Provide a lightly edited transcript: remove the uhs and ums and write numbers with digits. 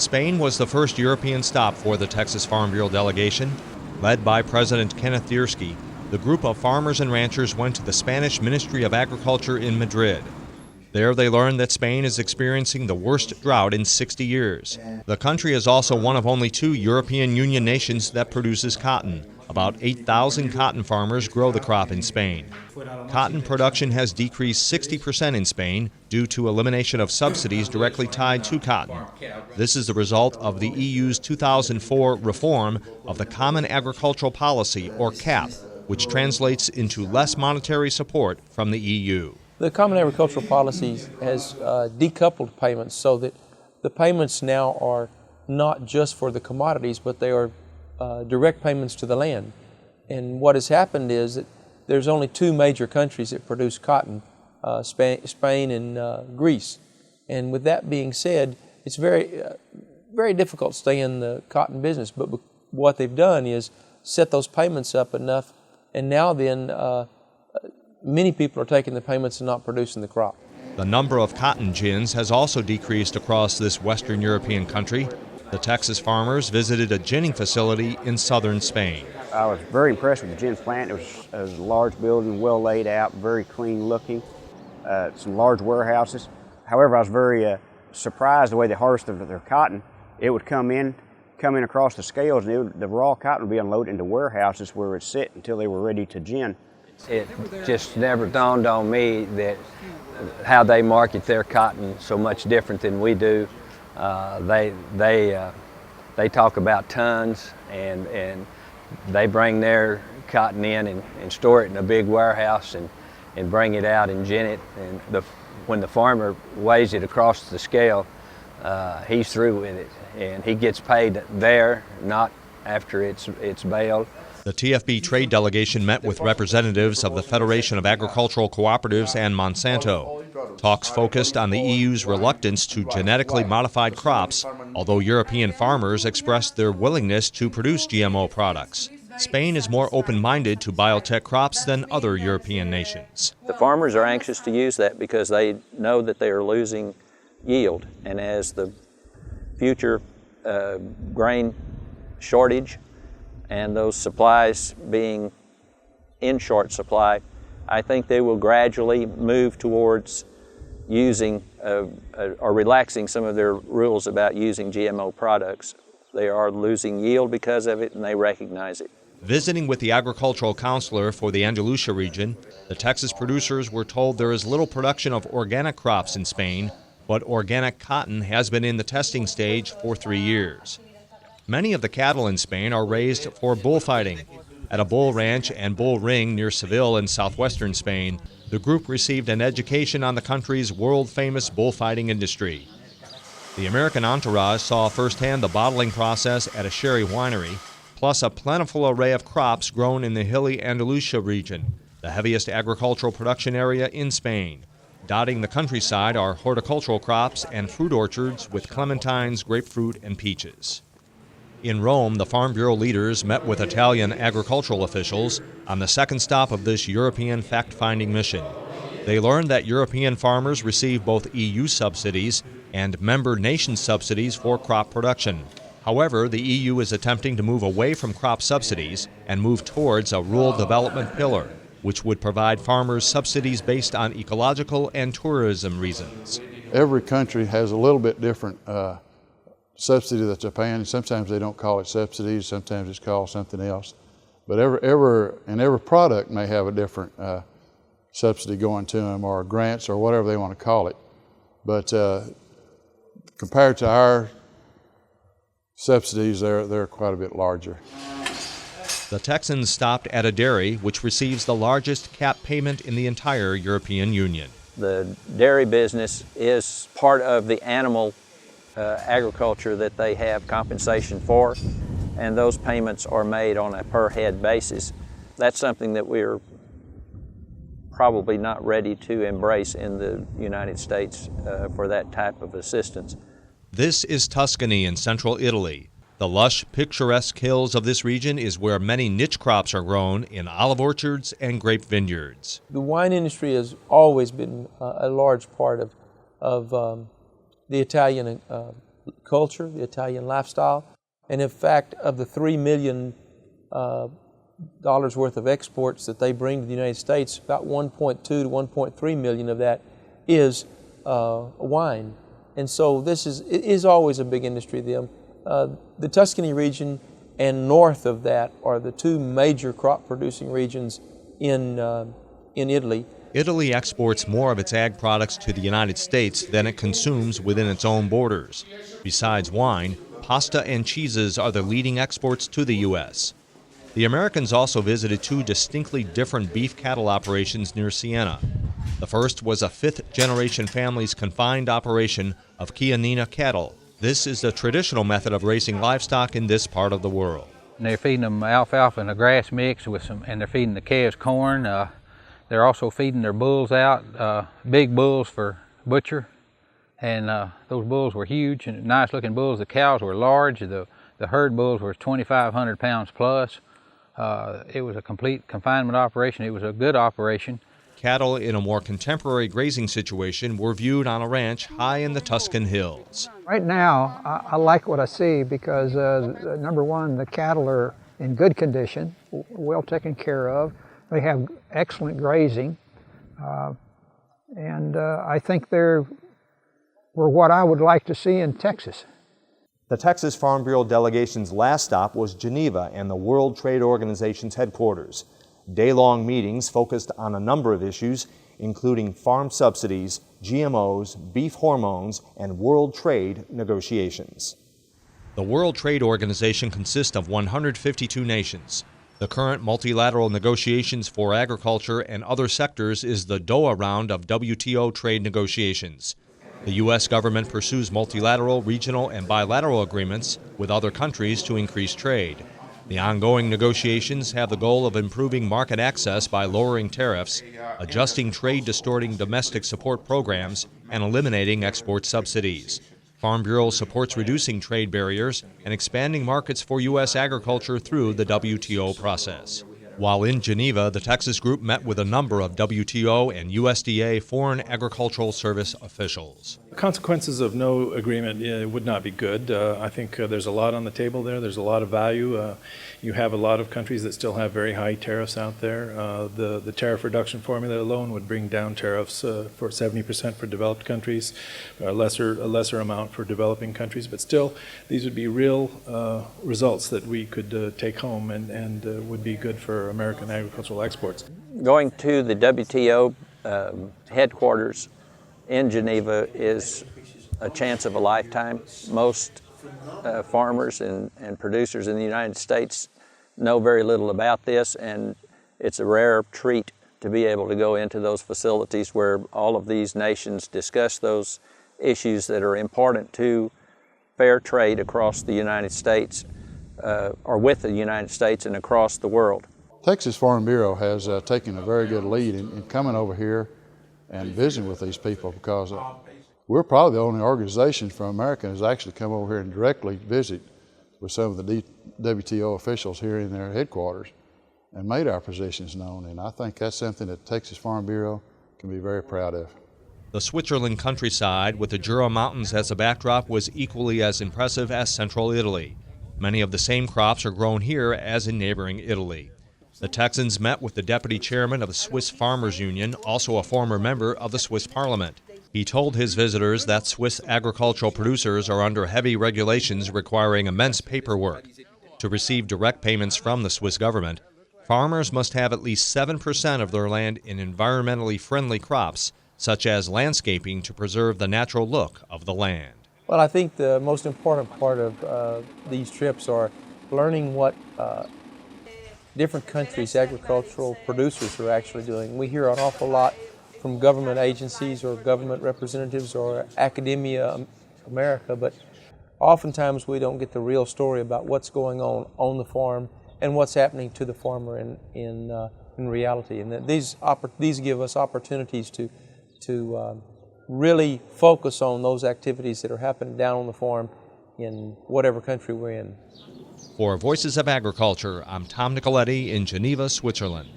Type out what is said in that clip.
Spain was the first European stop for the Texas Farm Bureau delegation. Led by President Kenneth Diersky, the group of farmers and ranchers went to the Spanish Ministry of Agriculture in Madrid. There they learned that Spain is experiencing the worst drought in 60 years. The country is also one of only 2 European Union nations that produces cotton. About 8,000 cotton farmers grow the crop in Spain. Cotton production has decreased 60% in Spain due to elimination of subsidies directly tied to cotton. This is the result of the EU's 2004 reform of the Common Agricultural Policy, or CAP, which translates into less monetary support from the EU. The Common Agricultural Policy has decoupled payments so that the payments now are not just for the commodities, but they are direct payments to the land. And what has happened is that there's only 2 major countries that produce cotton, Spain and Greece. And with that being said, it's very difficult to stay in the cotton business. But what they've done is set those payments up enough, and now then many people are taking the payments and not producing the crop. The number of cotton gins has also decreased across this Western European country. The Texas farmers visited a ginning facility in southern Spain. I was very impressed with the gin plant. It was a large building, well laid out, very clean looking, some large warehouses. However, I was very surprised the way they harvested their cotton. It would come in across the scales, and the raw cotton would be unloaded into warehouses where it would sit until they were ready to gin. It just never dawned on me that how they market their cotton so much different than we do. They talk about tons, and they bring their cotton in and store it in a big warehouse and bring it out and gin it. And when the farmer weighs it across the scale, he's through with it, and he gets paid there, not after it's baled. The TFB trade delegation met with representatives of the Federation of Agricultural Cooperatives and Monsanto. Talks focused on the EU's reluctance to genetically modified crops, although European farmers expressed their willingness to produce GMO products. Spain is more open-minded to biotech crops than other European nations. The farmers are anxious to use that because they know that they are losing yield, and as the future grain shortage and those supplies being in short supply, I think they will gradually move towards using or relaxing some of their rules about using GMO products. They are losing yield because of it, and they recognize it. Visiting with the agricultural counselor for the Andalusia region, the Texas producers were told there is little production of organic crops in Spain, but organic cotton has been in the testing stage for 3 years. Many of the cattle in Spain are raised for bullfighting. At a bull ranch and bull ring near Seville in southwestern Spain, the group received an education on the country's world-famous bullfighting industry. The American entourage saw firsthand the bottling process at a sherry winery, plus a plentiful array of crops grown in the hilly Andalusia region, the heaviest agricultural production area in Spain. Dotting the countryside are horticultural crops and fruit orchards with clementines, grapefruit, and peaches. In Rome, the Farm Bureau leaders met with Italian agricultural officials on the second stop of this European fact-finding mission. They learned that European farmers receive both EU subsidies and member nation subsidies for crop production. However, the EU is attempting to move away from crop subsidies and move towards a rural development pillar, which would provide farmers subsidies based on ecological and tourism reasons. Every country has a little bit different subsidy that they're paying. Sometimes they don't call it subsidies, sometimes it's called something else. But every product may have a different subsidy going to them, or grants, or whatever they want to call it. But compared to our subsidies, they're quite a bit larger. The Texans stopped at a dairy which receives the largest CAP payment in the entire European Union. The dairy business is part of the animal agriculture that they have compensation for, and those payments are made on a per head basis. That's something that we're probably not ready to embrace in the United States for that type of assistance. This is Tuscany in central Italy. The lush, picturesque hills of this region is where many niche crops are grown in olive orchards and grape vineyards. The wine industry has always been a large part of the Italian culture, the Italian lifestyle. And in fact, of the $3 million worth of exports that they bring to the United States, about 1.2 to 1.3 million of that is wine. And so it is always a big industry to them. The Tuscany region and north of that are the two major crop producing regions in Italy. Italy exports more of its ag products to the United States than it consumes within its own borders. Besides wine, pasta and cheeses are the leading exports to the U.S. The Americans also visited two distinctly different beef cattle operations near Siena. The first was a fifth-generation family's confined operation of Chianina cattle. This is the traditional method of raising livestock in this part of the world. And they're feeding them alfalfa and a grass mix and they're feeding the calves corn. They're also feeding their bulls out, big bulls for butcher. And those bulls were huge and nice looking bulls. The cows were large. The herd bulls were 2,500 pounds plus. It was a complete confinement operation. It was a good operation. Cattle in a more contemporary grazing situation were viewed on a ranch high in the Tuscan hills. Right now, I like what I see because, number one, the cattle are in good condition, well taken care of. They have excellent grazing, and I think they're what I would like to see in Texas. The Texas Farm Bureau delegation's last stop was Geneva and the World Trade Organization's headquarters. Day-long meetings focused on a number of issues, including farm subsidies, GMOs, beef hormones, and world trade negotiations. The World Trade Organization consists of 152 nations. The current multilateral negotiations for agriculture and other sectors is the Doha round of WTO trade negotiations. The U.S. government pursues multilateral, regional, and bilateral agreements with other countries to increase trade. The ongoing negotiations have the goal of improving market access by lowering tariffs, adjusting trade-distorting domestic support programs, and eliminating export subsidies. Farm Bureau supports reducing trade barriers and expanding markets for U.S. agriculture through the WTO process. While in Geneva, the Texas group met with a number of WTO and USDA Foreign Agricultural Service officials. The consequences of no agreement would not be good. I think there's a lot on the table there. There's a lot of value. You have a lot of countries that still have very high tariffs out there. The tariff reduction formula alone would bring down tariffs for 70% for developed countries, a lesser amount for developing countries. But still, these would be real results that we could take home and would be good for American agricultural exports. Going to the WTO headquarters in Geneva is a chance of a lifetime. Most farmers and producers in the United States know very little about this, and it's a rare treat to be able to go into those facilities where all of these nations discuss those issues that are important to fair trade across the United States, or with the United States and across the world. Texas Farm Bureau has taken a very good lead in coming over here and visiting with these people because we're probably the only organization from America that's actually come over here and directly visit with some of the WTO officials here in their headquarters and made our positions known. And I think that's something that Texas Farm Bureau can be very proud of. The Switzerland countryside with the Jura Mountains as a backdrop was equally as impressive as central Italy. Many of the same crops are grown here as in neighboring Italy. The Texans met with the deputy chairman of the Swiss Farmers Union, also a former member of the Swiss Parliament. He told his visitors that Swiss agricultural producers are under heavy regulations requiring immense paperwork. To receive direct payments from the Swiss government, farmers must have at least 7% of their land in environmentally friendly crops, such as landscaping to preserve the natural look of the land. Well, I think the most important part of these trips are learning what different countries' agricultural producers are actually doing. We hear an awful lot from government agencies or government representatives or Academia America, but oftentimes we don't get the real story about what's going on the farm and what's happening to the farmer in reality. And that these give us opportunities to really focus on those activities that are happening down on the farm in whatever country we're in. For Voices of Agriculture, I'm Tom Nicoletti in Geneva, Switzerland.